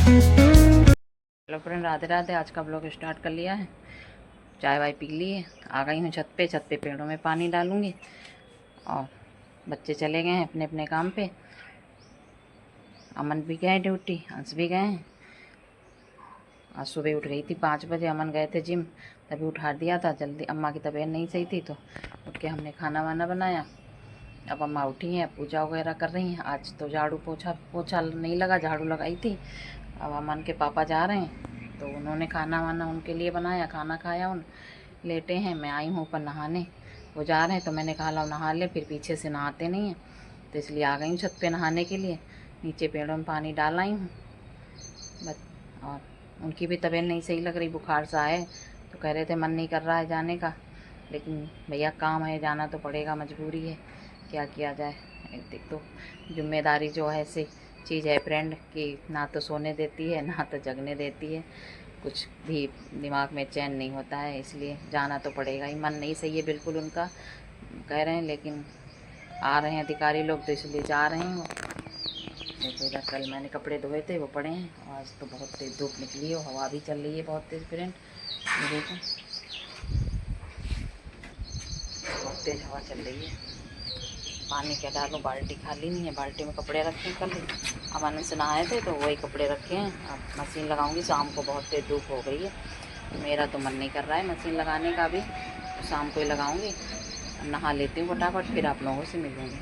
Hello friend, Radhe Radhe. आज का blog start कर लिया है। चाय वाय पी ली है। आ गई हूँ छत पे पेड़ों में पानी डालूँगी। और बच्चे चले गए हैं अपने अपने काम पे। अमन भी गए ड्यूटी, हंस भी गए हैं। आज सुबह उठ गई थी 5 बजे। अमन गए थे जिम, तभी उठा दिया था जल्दी। अम्मा की तबीयत नहीं सही थी तो उठ के हमने खाना वाना बनाया। अब अम्मा उठी हैं, पूजा वगैरह कर रही हैं। आज तो झाड़ू पोछा नहीं लगा, झाड़ू लगाई थी। अब अमन के पापा जा रहे हैं तो उन्होंने खाना वाना उनके लिए बनाया, खाना खाया। लेटे हैं। मैं आई हूँ ऊपर नहाने। वो जा रहे हैं तो मैंने कहा लो नहा ले, फिर पीछे से नहाते नहीं हैं तो इसलिए आ गई हूँ छत पे नहाने के लिए। नीचे पेड़ों में पानी डाल आई हूँ बस। और उनकी भी तबीयत नहीं सही लग रही, बुखार सा है। तो कह रहे थे मन नहीं कर रहा है जाने का, लेकिन भैया काम है, जाना तो पड़ेगा, मजबूरी है, क्या किया जाए। एक तो जिम्मेदारी जो है ऐसी चीज़ है फ्रेंड कि ना तो सोने देती है ना तो जगने देती है। कुछ भी दिमाग में चैन नहीं होता है, इसलिए जाना तो पड़ेगा ही। मन नहीं सही है बिल्कुल उनका, कह रहे हैं, लेकिन आ रहे हैं अधिकारी लोग तो इसलिए जा रहे हैं। देखो इधर कल मैंने कपड़े धोए थे वो पड़े हैं। आज तो बहुत तेज़ धूप निकली है, हवा भी चल रही है बहुत तेज़ फ्रेंड। ये देखो बहुत तेज़ हवा चल रही है। पानी क्या डालो, बाल्टी खाली नहीं है, बाल्टी में कपड़े रखे हैं। कल अमन से नहाए थे तो वही कपड़े रखे हैं। अब मशीन लगाऊंगी शाम को, बहुत तेज़ धूप हो गई है। मेरा तो मन नहीं कर रहा है मशीन लगाने का भी, तो शाम को ही लगाऊंगी। नहा लेती हूँ फटाफट, फिर आप लोगों से मिलूँगी।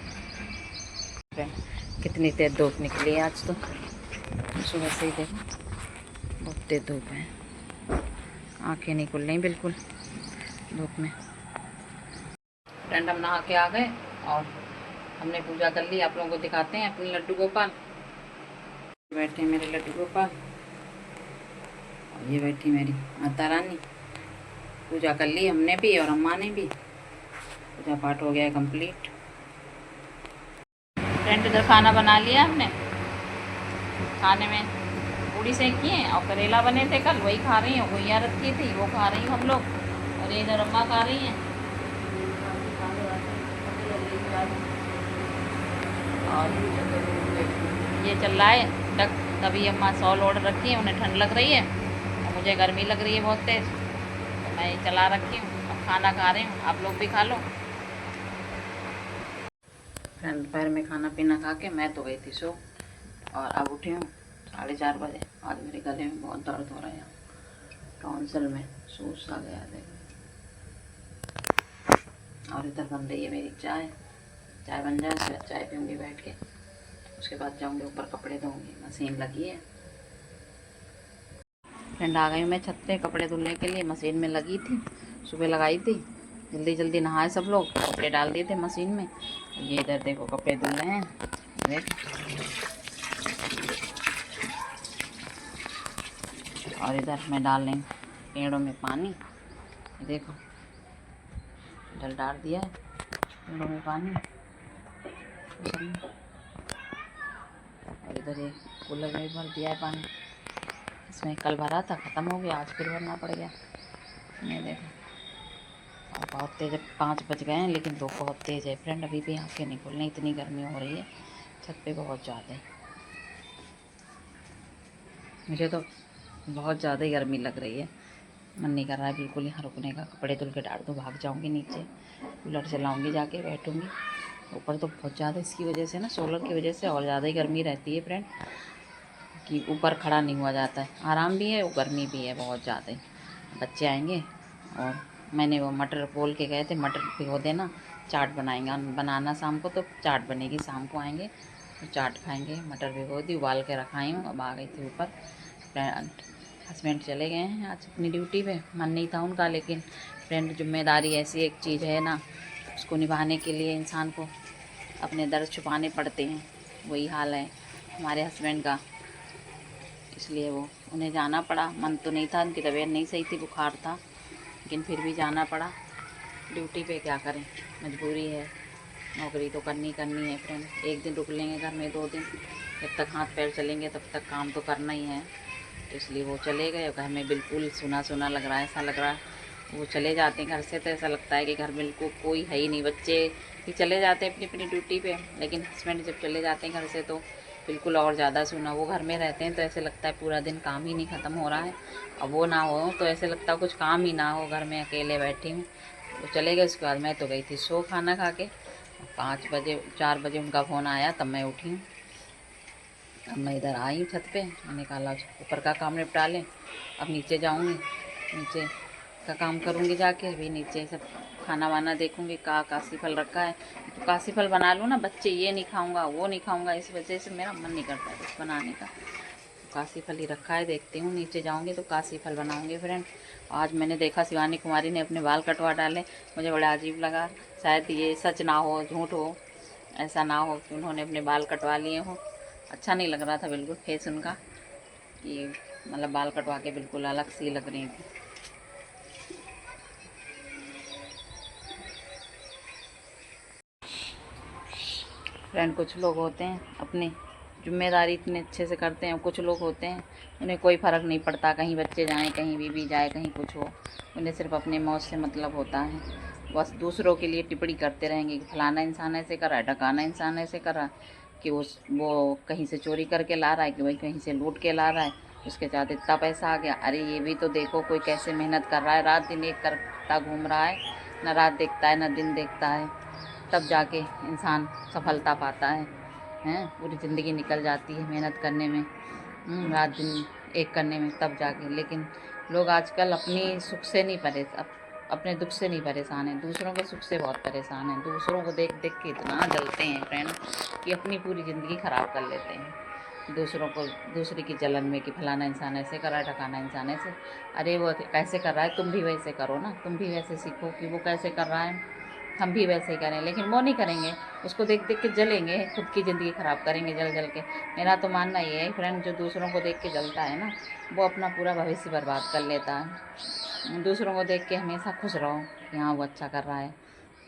कितनी तेज़ धूप निकली है आज तो, सुबह से ही देखो बहुत तेज़ धूप है। आँखें नहीं खुल रही बिल्कुल धूप में। फ्रेंड हम नहा के आ गए और हमने पूजा कर ली। आप लोगों को दिखाते हैं अपने लड्डू गोपाल। बैठे हैं मेरे लड्डू गोपाल और ये बैठी मेरी माता रानी। पूजा कर ली हमने भी और अम्मा ने भी। पूजा पाठ हो गया है कंप्लीट। फ्रेंड इधर खाना बना लिया हमने। खाने में पूड़ी सेकी हैं और करेला बने थे कल, वही खा रही हूँ। गुइया रखी थी वो खा रही हूँ हम लोग, और ये इधर अम्मा खा रही हैं। और ये चल रहा है डक। तभी अम्मा सॉल ओढ़ रखी है, उन्हें ठंड लग रही है और मुझे गर्मी लग रही है बहुत तेज़, तो मैं ये चला रखी हूँ। अब खाना खा रही हूँ, आप लोग भी खा लो। फ्रेंड दोपहर में खाना पीना खा के मैं तो गई थी सो, और अब उठी हूँ 4:30 बजे। आज मेरे गले में बहुत दर्द हो रहा है, टॉन्सिल में सूज सा गया है। और इधर बन रही है मेरी चाय। चाय बन जाए फिर चाय पीऊँगी बैठ के, उसके बाद जाऊँगी ऊपर कपड़े धोऊँगी, मशीन लगी है। फ्रेंड आ गई हूँ मैं छत पे कपड़े धुलने के लिए। मशीन में लगी थी, सुबह लगाई थी। जल्दी जल्दी नहाए सब लोग, कपड़े डाल दिए थे मशीन में। ये इधर देखो कपड़े धुल रहे हैं, देख। और इधर मैं डाल रही हूँ पेड़ों में पानी, देखो इधर डाल दिया है पेड़ों में पानी। और इधर ये कूलर में भर दिया है पानी, इसमें कल भरा था ख़त्म हो गया, आज फिर भरना पड़ गया। ये देखो और बहुत तेज़, 5 बज गए हैं लेकिन धूप बहुत तेज़ है फ्रेंड। अभी भी आँखें नहीं खुल रही, इतनी गर्मी हो रही है छत पे बहुत ज़्यादा। मुझे तो बहुत ज़्यादा ही गर्मी लग रही है, मन नहीं कर रहा है बिल्कुल यहाँ रुकने का। कपड़े धुल के डाल दूँ, भाग जाऊँगी नीचे, कूलर चलाऊँगी जाके, बैठूँगी ऊपर। तो बहुत ज़्यादा इसकी वजह से ना, सोलर की वजह से और ज़्यादा ही गर्मी रहती है फ्रेंड, कि ऊपर खड़ा नहीं हुआ जाता है। आराम भी है और गर्मी भी है बहुत ज़्यादा ही। बच्चे आएंगे और मैंने वो मटर बोल के गए थे, मटर भिगो देना, चाट बनाएंगे बनाना शाम को, तो चाट बनेगी शाम को, आएंगे तो चाट खाएंगे। मटर भिगो दी, उबाल के रखाई हूँ। अब आ गई थी ऊपर। हस्बैंड चले गए हैं आज अपनी ड्यूटी पे, मन नहीं था उनका, लेकिन फ्रेंड जिम्मेदारी ऐसी एक चीज़ है ना, उसको निभाने के लिए इंसान को अपने दर्द छुपाने पड़ते हैं। वही हाल है हमारे हस्बैंड का, इसलिए वो उन्हें जाना पड़ा। मन तो नहीं था, उनकी तबीयत नहीं सही थी, बुखार था, लेकिन फिर भी जाना पड़ा ड्यूटी पे। क्या करें, मजबूरी है, नौकरी तो करनी है फ्रेंड। एक दिन रुक लेंगे घर में, 2 दिन, जब तक हाथ पैर चलेंगे तब तक काम तो करना ही है। तो इसलिए वो चले गए। घर में बिल्कुल सुना सुना लग रहा है, ऐसा लग रहा है वो चले जाते हैं घर से तो ऐसा लगता है कि घर बिल्कुल कोई है ही नहीं। बच्चे भी चले जाते हैं अपनी अपनी ड्यूटी पे, लेकिन हस्बैंड जब चले जाते हैं घर से तो बिल्कुल और ज़्यादा सूना। वो घर में रहते हैं तो ऐसे लगता है पूरा दिन काम ही नहीं ख़त्म हो रहा है, अब वो ना हो तो ऐसे लगता है कुछ काम ही ना हो, घर में अकेले बैठी हूँ। वो चले गए, उसके बाद मैं तो गई थी सो खाना खा के। 5 बजे 4 बजे उनका फ़ोन आया तब मैं उठी हूँ। अब मैं इधर आई हूँ छत पे, मैंने कहा ऊपर का काम निपटा लें, अब नीचे जाऊँगी, नीचे का काम करूँगी जाके। अभी नीचे सब खाना वाना देखूँगी, काशी फल रखा है तो काशी फल बना लूँ ना। बच्चे ये नहीं खाऊँगा वो नहीं खाऊँगा, इस वजह से मेरा मन नहीं करता है कुछ बनाने का। तो काशी फल ही रखा है, देखती हूँ नीचे जाऊँगी तो काशी फल बनाऊँगी फ्रेंड। आज मैंने देखा शिवानी कुमारी ने अपने बाल कटवा डाले, मुझे बड़ा अजीब लगा। शायद ये सच ना हो, झूठ हो, ऐसा ना हो कि उन्होंने अपने बाल कटवा लिए हों। अच्छा नहीं लग रहा था बिल्कुल फेस उनका, कि मतलब बाल कटवा के बिल्कुल अलग सी लग रही थी। फ्रेंड कुछ लोग होते हैं अपनी जिम्मेदारी इतने अच्छे से करते हैं, कुछ लोग होते हैं उन्हें कोई फ़र्क नहीं पड़ता, कहीं बच्चे जाएं, कहीं बीवी जाए, कहीं कुछ हो, उन्हें सिर्फ अपने मौज से मतलब होता है। बस दूसरों के लिए टिप्पणी करते रहेंगे कि फलाना इंसान ऐसे कर रहा है, ढकाना इंसान ऐसे कर रहा है, कि वो कहीं से चोरी करके ला रहा है, कि वही कहीं से लूट के ला रहा है, उसके साथ इतना पैसा आ गया। अरे ये भी तो देखो कोई कैसे मेहनत कर रहा है, रात दिन एक करता घूम रहा है, ना रात देखता है ना दिन देखता है, तब जाके इंसान सफलता पाता है। हैं पूरी ज़िंदगी निकल जाती है मेहनत करने में, रात दिन एक करने में, तब जाके। लेकिन लोग आजकल अपनी सुख से नहीं अपने दुख से नहीं परेशान हैं, दूसरों के सुख से बहुत परेशान हैं। दूसरों को देख देख के इतना जलते हैं फ्रेंड कि अपनी पूरी ज़िंदगी ख़राब कर लेते हैं। दूसरों को दूसरे की जलन में कि फलाना इंसान ऐसे कर रहा है, ढकाना इंसान ऐसे। अरे वो कैसे कर रहा है तुम भी वैसे करो ना, तुम भी वैसे सीखो कि वो कैसे कर रहा है, हम भी वैसे ही करें। लेकिन वो नहीं करेंगे, उसको देख देख के जलेंगे, खुद की ज़िंदगी ख़राब करेंगे जल जल के। मेरा तो मानना ये है फ्रेंड, जो दूसरों को देख के जलता है ना, वो अपना पूरा भविष्य बर्बाद कर लेता है। दूसरों को देख के हमेशा खुश रहो कि हाँ वो अच्छा कर रहा है,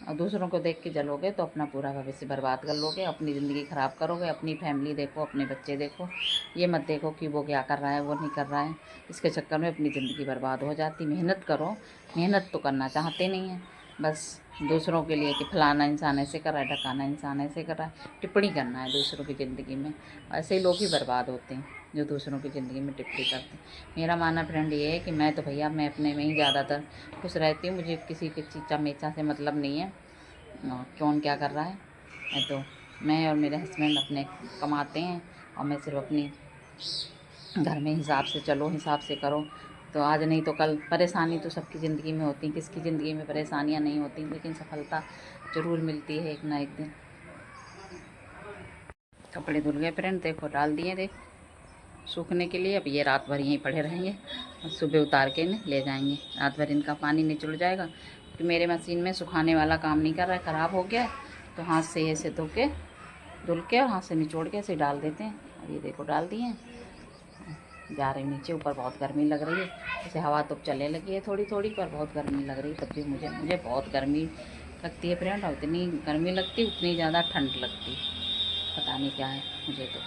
और दूसरों को देख के जलोगे तो अपना पूरा भविष्य बर्बाद कर लोगे, अपनी ज़िंदगी ख़राब करोगे। अपनी फैमिली देखो, अपने बच्चे देखो, ये मत देखो कि वो क्या कर रहा है वो नहीं कर रहा है, इसके चक्कर में अपनी ज़िंदगी बर्बाद हो जाती। मेहनत करो, मेहनत तो करना चाहते नहीं हैं, बस दूसरों के लिए कि फलाना इंसान ऐसे कर रहा है, ढकाना इंसान ऐसे कर रहा है, टिप्पणी करना है दूसरों की ज़िंदगी में। ऐसे ही लोग ही बर्बाद होते हैं जो दूसरों की ज़िंदगी में टिप्पणी करते हैं। मेरा मानना फ्रेंड ये है कि मैं तो भैया मैं अपने में ही ज़्यादातर खुश रहती हूँ, मुझे किसी की चीचा मेचा से मतलब नहीं है कौन क्या कर रहा है। तो मैं और मेरे हस्बैंड अपने कमाते हैं, और मैं सिर्फ अपनी घर में हिसाब से चलो, हिसाब से करो, तो आज नहीं तो कल परेशानी तो सबकी ज़िंदगी में होती है, किसकी ज़िंदगी में परेशानियाँ नहीं होती, लेकिन सफलता ज़रूर मिलती है एक ना एक दिन। कपड़े धुल गए फ्रेंड, देखो डाल दिए, देखो सूखने के लिए। अब ये रात भर यहीं पड़े रहेंगे और सुबह उतार के इन्हें ले जाएंगे। रात भर इनका पानी निचुड़ जाएगा, क्योंकि मेरे मशीन में सुखाने वाला काम नहीं कर रहा है, ख़राब हो गया है, तो हाथ से ऐसे धुल के और हाथ से निचोड़ के ऐसे डाल देते हैं। अब ये देखो डाल दिए हैं, जा रही नीचे। ऊपर बहुत गर्मी लग रही है, जैसे हवा तो चलने लगी है थोड़ी थोड़ी, पर बहुत गर्मी लग रही है। तब भी मुझे बहुत गर्मी लगती है फ्रेंड, और इतनी गर्मी लगती है उतनी ज़्यादा ठंड लगती है, पता नहीं क्या है मुझे तो।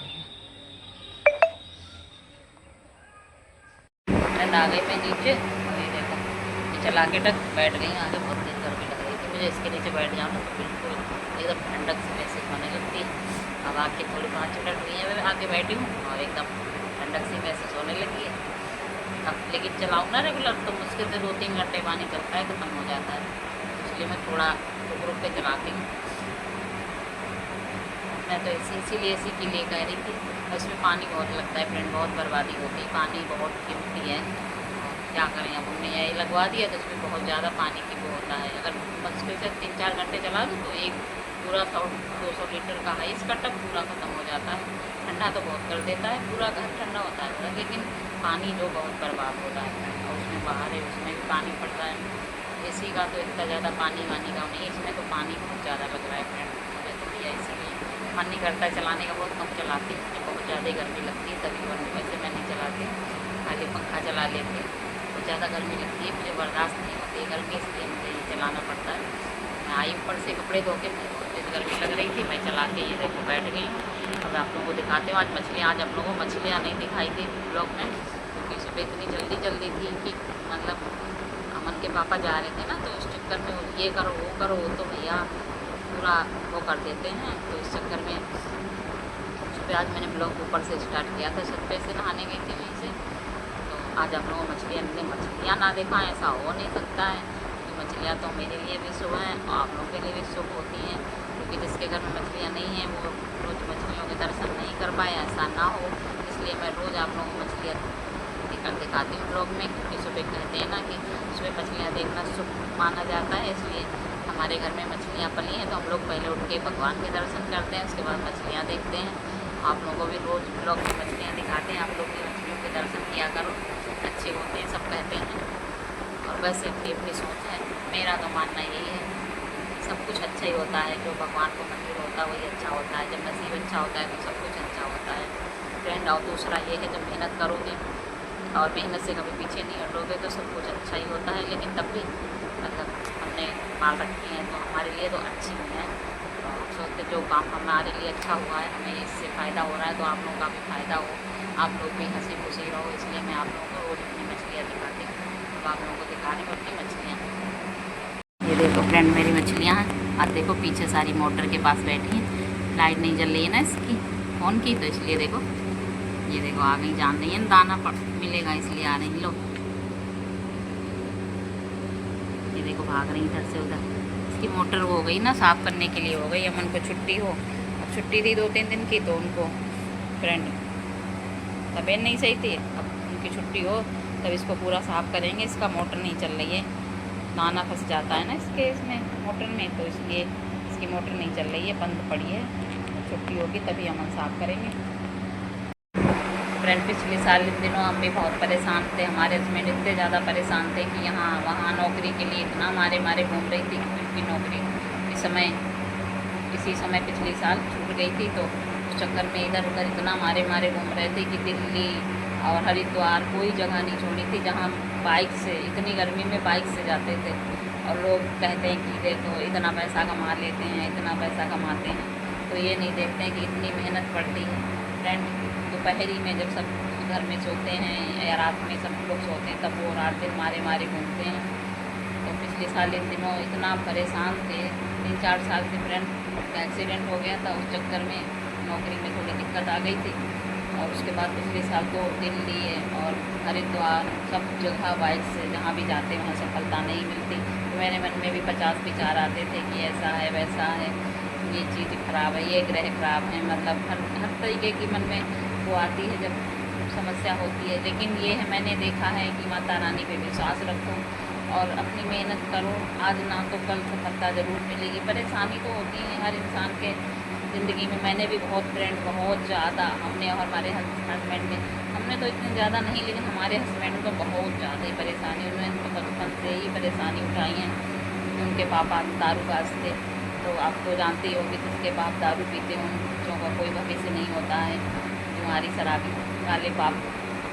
फ्रेंड आ गई मैं नीचे, ये देखो नीचे ला के टक बैठ गई। आगे बहुत तेज़ गर्मी लग रही थी मुझे, इसके नीचे बैठ जाऊँ ना तो बिल्कुल एकदम ठंडक से महसूस होने लगती है। अब आके थोड़ी 5 मिनट हुई है मैं आके बैठी हूँ, और एकदम ठंडक सी महसूस होने लगी है। अब लेकिन चलाऊँ ना रेगुलर तो मुश्किल से 2-3 घंटे पानी चलता है, ख़त्म हो जाता है, इसलिए मैं थोड़ा रुक रुक के चलाती हूँ। मैं तो इसीलिए इसी के लिए कह रही थी। उसमें पानी बहुत लगता है फ्रेंड, बहुत बर्बादी होती है, पानी बहुत कीमती है। क्या करें, अब हमने यही लगवा दिया तो उसमें बहुत ज़्यादा पानी की वो होता है। अगर मुश्किल से 3-4 घंटे चला दूँ तो एक पूरा 100-200 लीटर का है इसका टब पूरा ख़त्म हो जाता है। ठंडा तो बहुत कर देता है, पूरा घर ठंडा होता है पूरा, लेकिन पानी जो बहुत बर्बाद होता है। और उसमें बाहर है, उसमें भी पानी पड़ता है। एसी का तो इतना ज़्यादा पानी वानी का नहीं, इसमें तो पानी बहुत ज़्यादा लग रहा है फ्रेंड। मुझे तो भैया इसीलिए मन नहीं करता है चलाने का, बहुत कम चलाती हूँ। मुझे बहुत ज़्यादा गर्मी लगती है तभी, वैसे मैं नहीं चलाती, खाली पंखा चला लेती हूँ। बहुत ज़्यादा गर्मी लगती है, मुझे बर्दाश्त नहीं होती है गर्मी, इसलिए मुझे ये चलाना पड़ता है। मैं आई ऊपर से कपड़े धो के, बहुत तेज़ गर्मी लग रही थी, मैं चला के ये देखो बैठ गई। अब आप लोगों को दिखाते हो आज मछलियाँ, आज आप लोगों को मछलियाँ नहीं दिखाई थी ब्लॉग में, क्योंकि सुबह इतनी जल्दी थी कि मतलब अमन के पापा जा रहे थे ना, तो उस चक्कर में ये करो वो करो, तो भैया पूरा वो कर देते हैं, तो इस चक्कर में पे आज मैंने ब्लॉग ऊपर से स्टार्ट किया था, छत पे से नहाने गई थी वहीं से। तो आज आप लोगों को मछलियाँ ना देखा ऐसा हो नहीं सकता है। तो मछलियाँ तो मेरे लिए भी शुभ हैं और आप लोगों के लिए भी शुभ होती हैं, क्योंकि जिसके घर में मछलियाँ नहीं हैं वो रोज़ मछलियों के दर्शन नहीं कर पाए, ऐसा ना हो। इसलिए मैं रोज़ आप लोगों को मछलियाँ दिखाती हूँ ब्लॉग में, क्योंकि सुबह कहते हैं ना कि सुबह मछलियाँ देखना शुभ माना जाता है। इसलिए हमारे घर में मछलियाँ पली हैं तो हम लोग पहले उठ के भगवान के दर्शन करते हैं, उसके बाद मछलियाँ देखते हैं। आप लोगों को भी रोज़ ब्लॉग में मछलियाँ दिखाते हैं, आप लोग भी मछलियों के दर्शन किया करो, अच्छे होते हैं सब कहते हैं। और वैसे अपनी अपनी सोच है, मेरा तो मानना यही है सब कुछ अच्छा ही होता है, जो भगवान को मंजूर होता है वही अच्छा होता है। जब नसीब अच्छा होता है तो सब कुछ अच्छा होता है फ्रेंड। और दूसरा ये है जब मेहनत करोगे और मेहनत से कभी पीछे नहीं हटोगे तो सब कुछ अच्छा ही होता है। लेकिन तब भी मतलब हमने पाल रखी हैं तो हमारे लिए तो अच्छी ही है। तो हम सोचते जो काम हमारे लिए अच्छा हुआ है, हमें इससे फ़ायदा हो रहा है तो आप लोगों का भी फ़ायदा हो, आप लोग भी हंसी खुशी रहो। इसलिए मैं आप लोगों को रोज़ अपनी मछलियाँ दिखाती हूँ। अब आप लोगों को दिखा रही हूँ अपनी मछलियाँ। ये देखो फ्रेंड मेरी मछलियाँ हैं। आप देखो पीछे सारी मोटर के पास बैठी हैं, लाइट नहीं जल रही है ना इसकी फ़ोन की, तो इसलिए देखो ये देखो आ गई, जान रही है दाना मिलेगा इसलिए आ रही। लो ये देखो भाग रही इधर से उधर। इसकी मोटर हो गई ना साफ़ करने के लिए हो गई, अमन को छुट्टी हो, अब छुट्टी थी 2-3 दिन की तो उनको फ्रेंड तबीयत नहीं सही थी, अब उनकी छुट्टी हो तब इसको पूरा साफ़ करेंगे। इसका मोटर नहीं चल रही है, दाना फंस जाता है ना इसके इसमें मोटर में, तो इसलिए इसकी मोटर नहीं चल रही है, बंद पड़ी है। छुट्टी होगी तभी अमन साफ़ करेंगे फ्रेंड। पिछले साल इन दिनों हम भी बहुत परेशान थे, हमारे हस्बैंड इतने ज़्यादा परेशान थे कि यहाँ वहाँ नौकरी के लिए इतना मारे घूम रही थी। उनकी नौकरी इसी समय पिछले साल छूट गई थी, तो उस चक्कर में इधर उधर इतना मारे घूम रहे थे कि दिल्ली और हरिद्वार कोई जगह नहीं छोड़ी थी जहाँ बाइक से, इतनी गर्मी में बाइक से जाते थे। और लोग कहते हैं कि देखो इतना पैसा कमा लेते हैं, इतना पैसा कमाते हैं, तो ये नहीं देखते हैं कि इतनी मेहनत पड़ती है फ्रेंड। दोपहरी में जब सब घर में सोते हैं या रात में सब लोग सोते हैं तब वो रात दिन मारे घूमते हैं। तो पिछले साल इन दिनों इतना परेशान थे, 3-4 साल से फ्रेंड, एक्सीडेंट हो गया था, उस चक्कर में नौकरी में थोड़ी दिक्कत आ गई थी। और उसके बाद पिछले साल तो दिल्ली और हरिद्वार सब जगह बाइक से जहाँ भी जाते हैं वहाँ सफलता नहीं मिलती। तो मेरे मन में भी 50 विचार आते थे कि ऐसा है वैसा है, ये चीज़ खराब है, ये ग्रह खराब है, मतलब हर तरीके की मन में वो आती है जब समस्या होती है। लेकिन ये है मैंने देखा है कि माता रानी पे विश्वास रखो और अपनी मेहनत करो, आज ना तो कल सफलता ज़रूर मिलेगी। परेशानी तो होती है हर इंसान के ज़िंदगी में, मैंने भी बहुत फ्रेंड बहुत ज़्यादा, हमने और हमारे हस्बैंड ने, हमने तो इतने ज़्यादा नहीं लेकिन हमारे हस्बैंड को बहुत ज़्यादा ही परेशानी, उन्होंने तो बचपन से ही परेशानी उठाई है। उनके पापा दारूबाज थे, तो आप तो जानते ही होंगे जिसके बाप दारू पीते हैं उन बच्चों का कोई भविष्य नहीं होता है। जुआरी शराबी वाले बाप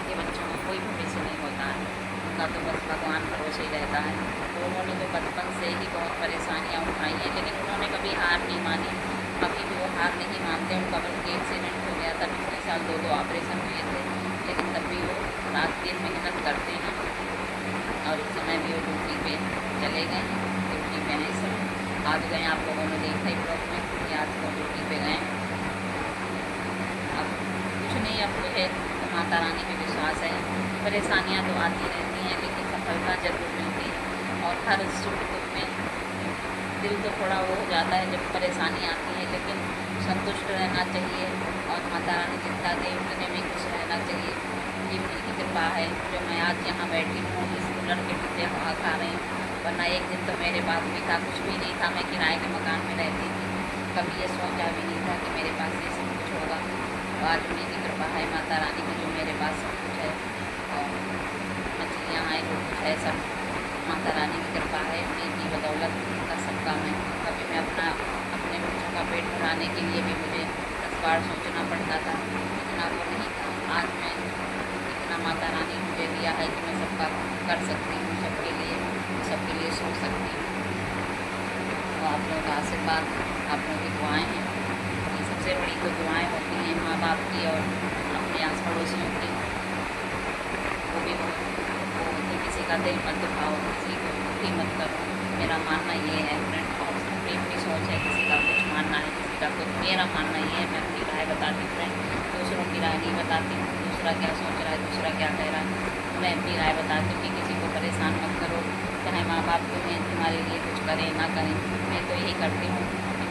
के बच्चों का कोई भविष्य नहीं होता है, उनका तो बस भगवान भरोसे ही रहता है। तो उन्होंने तो बचपन से ही बहुत परेशानियाँ उठाई हैं, लेकिन उन्होंने कभी हार नहीं मानी, कभी भी वो हार नहीं मानते। उनका बल्कि एक्सीडेंट हो गया था पिछले साल, 2 ऑपरेशन हुए थे, लेकिन तब भी वो रात दिन मेहनत करते हैं। और उस समय भी वो ड्यूटी पे चले गए, ड्यूटी पे हैं सब। आज गए, आप लोगों ने देखा ही ब्लॉग में कि आज वो ड्यूटी पे गए। अब कुछ नहीं, अब जो है तो माता रानी पे विश्वास है। परेशानियाँ तो आती रहती हैं लेकिन सफलता जरूर मिलती है। और हर सुख दुख में दिल तो थोड़ा वो हो जाता है जब परेशानी आती है, लेकिन संतुष्ट रहना चाहिए और माता रानी जितना दे उतने में खुश रहना चाहिए। ये उन्हीं की कृपा है जो मैं आज यहाँ बैठी हूँ इस कूलर के नीचे हवा खा रही हूँ। वरना एक दिन तो मेरे पास भी था, कुछ भी नहीं था, मैं किराए के मकान में रहती थी, कभी ये सोचा भी नहीं था कि मेरे पास ये सब कुछ होगा। तो आज उन्हीं की कृपा है माता रानी की जो मेरे पास सब कुछ है, और मछलियाँ हैं जो कुछ है सब माता रानी की कृपा है। उन्हीं की बदौलत का सब काम है। कभी मैं अपने बच्चों का पेट भराने के लिए भी मुझे 10 बार सोचना पड़ता था, इतना तो नहीं था। आज मैं इतना माता रानी मुझे दिया है कि मैं सबका कर सकती हूँ, सबके लिए सोच सकती हूँ। तो आप लोगों का आशीर्वाद, आप लोगों की दुआएँ हैं, ये सबसे बड़ी तो दुआएँ होती हैं माँ बाप की और अपने आस पड़ोसियों की। वो भी वो होती, किसी का दिल मत दुखाओ, किसी को दुखी मत करो, मेरा मानना ये है फ्रेंड। और अपनी अपनी सोच है, किसी का कुछ मानना है, किसी नहीं करते। तो मेरा मानना ये है, मैं अपनी राय बताती हूँ फ्रेंड, दूसरों की राय नहीं बताती हूँ। दूसरा क्या सोच रहा है, दूसरा क्या कह रहा है, मैं अपनी राय बताती हूँ कि किसी को परेशान मत करो, चाहे माँ बाप तुम्हें तुम्हारे लिए कुछ करें ना करें। मैं तो यही करती हूँ कि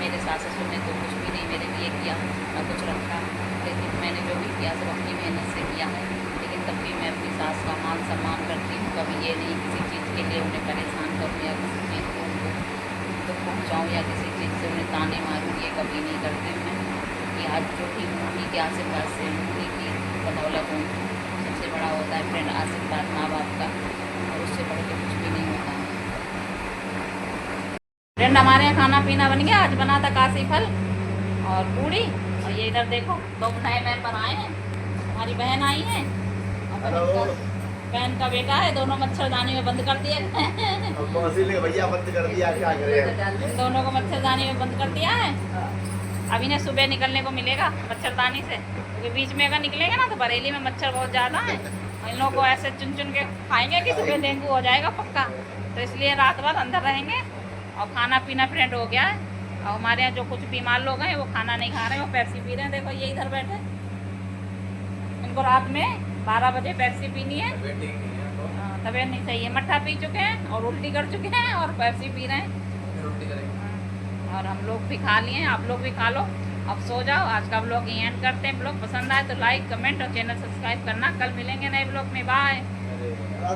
मेरे सास ससुर ने तो कुछ भी नहीं मेरे लिए किया, ना कुछ रखा, लेकिन मैंने जो भी किया सब अपनी मेहनत से किया है। लेकिन तब भी मैं अपनी सास का मान सम्मान करती हूँ। कभी ये नहीं किसी चीज़ के लिए उन्हें परेशान करूँ या किसी चीज़ को उनको दुख पहुँचाऊँ या किसी चीज़ से उन्हें ताने मारूँ, ये कभी नहीं करती हूँ मैं। क्योंकि आज जो भी हूँ उन्हीं के आशीर्वाद से, उन्हीं की बदौलत हूँ। सबसे बड़ा होता है फ्रेंड आशीर्वाद माँ बाप का, और उससे बढ़ के कुछ भी नहीं होता है। फ्रेंड हमारे यहाँ खाना पीना बन गया। आज बना था काशी फल और पूड़ी, और ये इधर देखो 2 नए मेंबर आए हैं, हमारी बहन आई है और बहन का बेटा है। दोनों मच्छरदानी में बंद कर दिए भैया बंद कर दिया, क्या करें। इन दोनों को मच्छरदानी में बंद कर दिया है। अब इन्हें सुबह निकलने को मिलेगा मच्छरदानी से, क्योंकि बीच में अगर निकलेंगे ना तो बरेली में मच्छर बहुत ज़्यादा है। इन लोगों को ऐसे चुन चुन के खाएंगे कि सुबह डेंगू हो जाएगा पक्का। तो इसलिए रात भर अंदर रहेंगे। और खाना पीना फ्रेंड हो गया है। और हमारे यहाँ जो कुछ बीमार लोग हैं वो खाना नहीं खा रहे हैं, वो पेप्सी पी रहे हैं। देखो ये इधर बैठे, इनको रात में 12 बजे पेप्सी पीनी है। तबीयत नहीं सही है, मट्ठा पी चुके हैं और उल्टी कर चुके हैं और पेप्सी पी रहे हैं। और हम लोग भी खा लिए हैं, आप लोग भी खा लो। अब सो जाओ। आज का ब्लॉग यहीं एंड करते हैं। ब्लॉग पसंद आए तो लाइक कमेंट और चैनल सब्सक्राइब करना। कल मिलेंगे नए ब्लॉग में। बाय।